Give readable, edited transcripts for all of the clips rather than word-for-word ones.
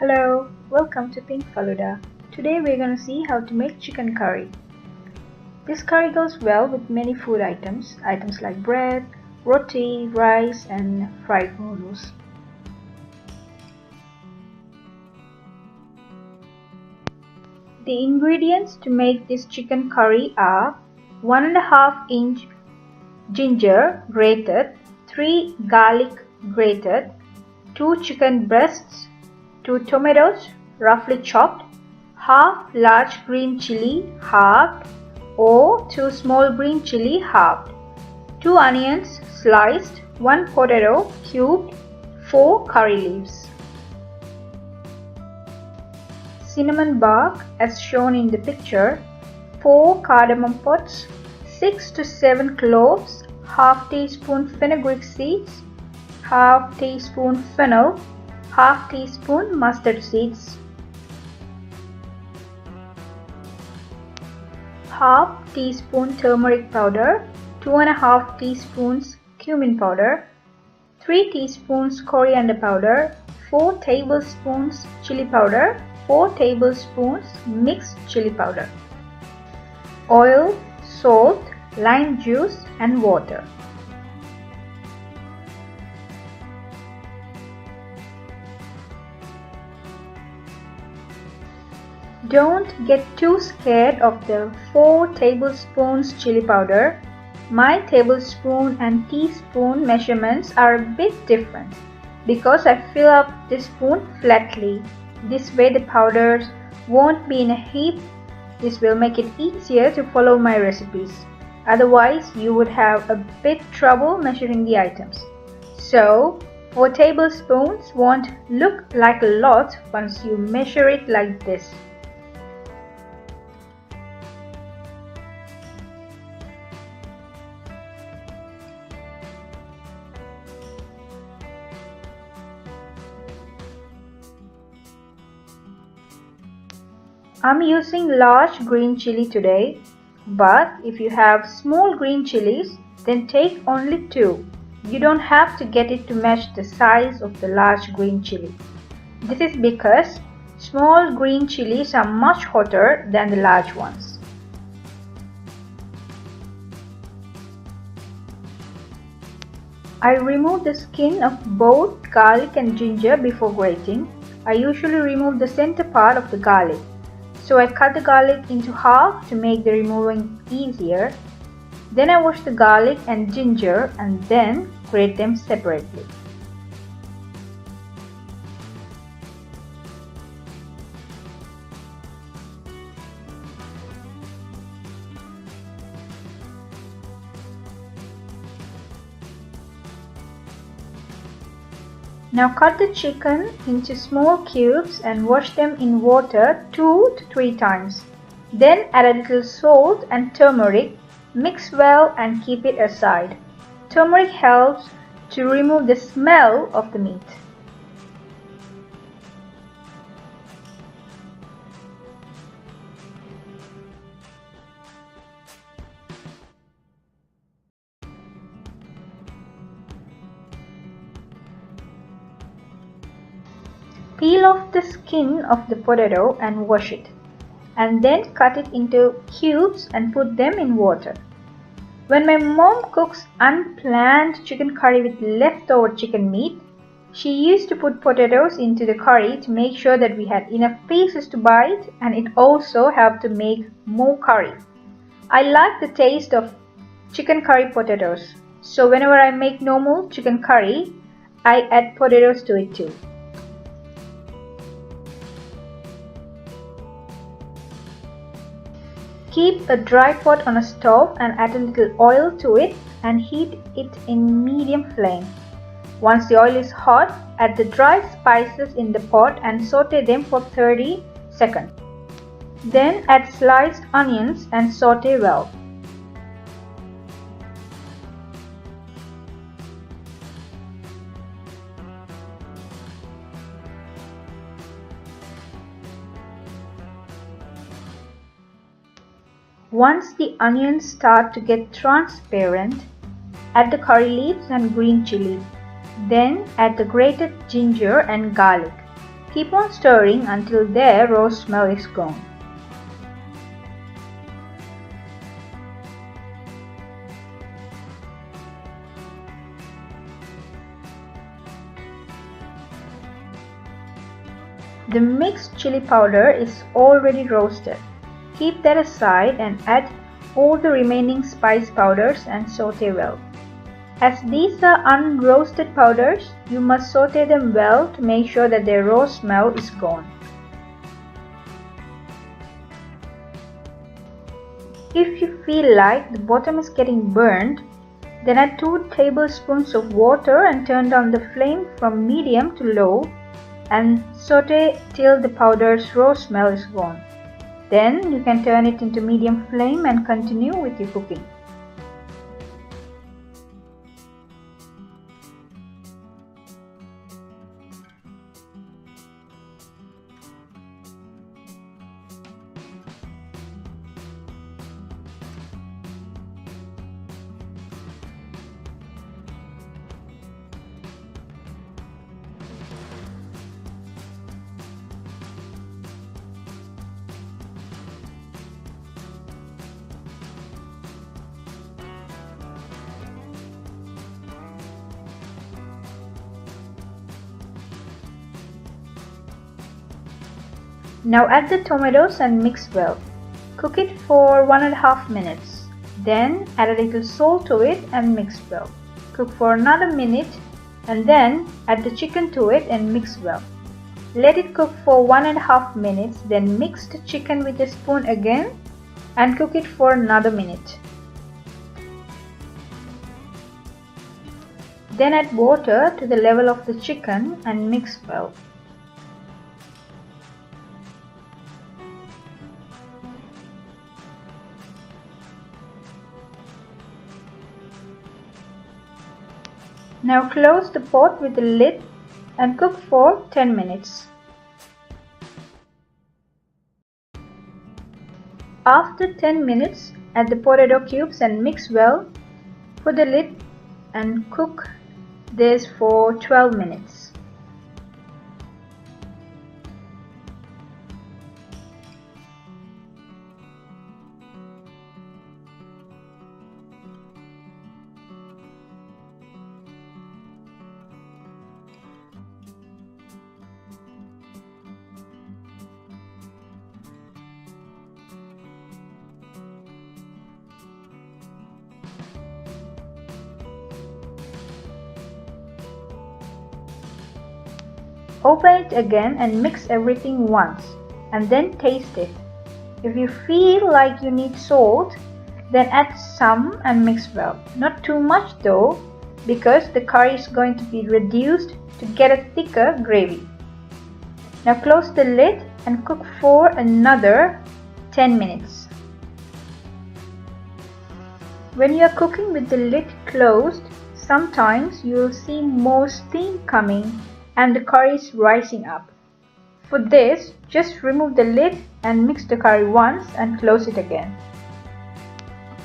Hello, welcome to Pink Faluda. Today we're going to see how to make chicken curry. This curry goes well with many food items like bread, roti, rice and fried noodles. The ingredients to make this chicken curry are 1.5 inch ginger grated, 3 garlic grated, 2 chicken breasts, 2 tomatoes roughly chopped, half large green chili halved or 2 small green chili halved, 2 onions sliced, 1 potato cubed, 4 curry leaves. Cinnamon bark as shown in the picture, 4 cardamom pods, 6 to 7 cloves, half teaspoon fenugreek seeds, half teaspoon fennel, half teaspoon mustard seeds, half teaspoon turmeric powder, 2.5 teaspoons cumin powder, 3 teaspoons coriander powder, 4 tablespoons chili powder, 4 tablespoons mixed chili powder, oil, salt, lime juice and water. Don't get too scared of the 4 tablespoons chili powder. My tablespoon and teaspoon measurements are a bit different because I fill up the spoon flatly. This way the powders won't be in a heap. This will make it easier to follow my recipes. Otherwise you would have a bit trouble measuring the items. So 4 tablespoons won't look like a lot once you measure it like this. I'm using large green chili today, but if you have small green chilies, then take only 2. You don't have to get it to match the size of the large green chili. This is because small green chilies are much hotter than the large ones. I remove the skin of both garlic and ginger before grating. I usually remove the center part of the garlic. So I cut the garlic into half to make the removing easier. Then I wash the garlic and ginger and then grate them separately. Now cut the chicken into small cubes and wash them in water 2 to 3 times. Then add a little salt and turmeric, mix well and keep it aside. Turmeric helps to remove the smell of the meat. Peel off the skin of the potato and wash it, and then cut it into cubes and put them in water. When my mom cooks unplanned chicken curry with leftover chicken meat, she used to put potatoes into the curry to make sure that we had enough pieces to bite, and it also helped to make more curry. I like the taste of chicken curry potatoes, so whenever I make normal chicken curry, I add potatoes to it too. Keep a dry pot on a stove and add a little oil to it and heat it in medium flame. Once the oil is hot, add the dry spices in the pot and saute them for 30 seconds. Then add sliced onions and saute well. Once the onions start to get transparent, add the curry leaves and green chili. Then add the grated ginger and garlic. Keep on stirring until their raw smell is gone. The mixed chili powder is already roasted. Keep that aside and add all the remaining spice powders and saute well. As these are unroasted powders, you must saute them well to make sure that their raw smell is gone. If you feel like the bottom is getting burned, then add 2 tablespoons of water and turn down the flame from medium to low and saute till the powder's raw smell is gone. Then you can turn it into medium flame and continue with your cooking. Now add the tomatoes and mix well. Cook it for 1.5 minutes. Then add a little salt to it and mix well. Cook for another minute and then add the chicken to it and mix well. Let it cook for 1.5 minutes, then mix the chicken with a spoon again and cook it for another minute. Then add water to the level of the chicken and mix well. Now close the pot with the lid and cook for 10 minutes. After 10 minutes, add the potato cubes and mix well. Put the lid and cook this for 12 minutes. Open it again and mix everything once and then taste it. If you feel like you need salt, then add some and mix well. Not too much though, because the curry is going to be reduced to get a thicker gravy. Now close the lid and cook for another 10 minutes. When you are cooking with the lid closed, sometimes you will see more steam coming and the curry is rising up. For this, just remove the lid and mix the curry once and close it again.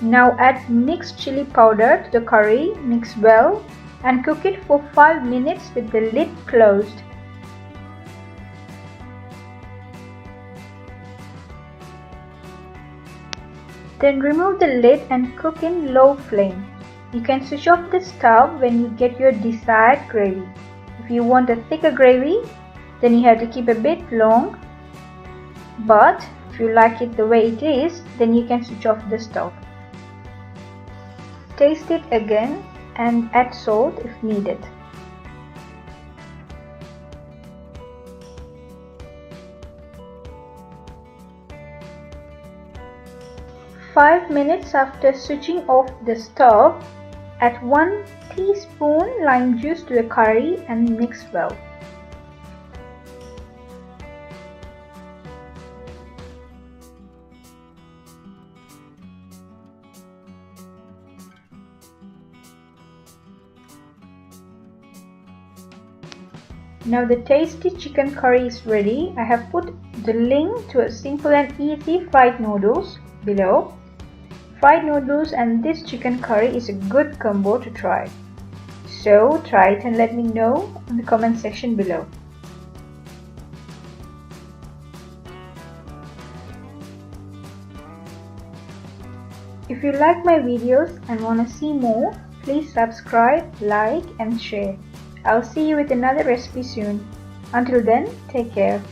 Now add mixed chili powder to the curry, mix well and cook it for 5 minutes with the lid closed. Then remove the lid and cook in low flame. You can switch off the stove when you get your desired gravy. If you want a thicker gravy, then you have to keep a bit long, but if you like it the way it is, then you can switch off the stove. Taste it again and add salt if needed. Five minutes after switching off the stove, add 1 teaspoon lime juice to the curry and mix well. Now the tasty chicken curry is ready. I have put the link to a simple and easy fried noodles below. Fried noodles and this chicken curry is a good combo to try. So try it and let me know in the comment section below. If you like my videos and want to see more, please subscribe, like and share. I'll see you with another recipe soon. Until then, take care.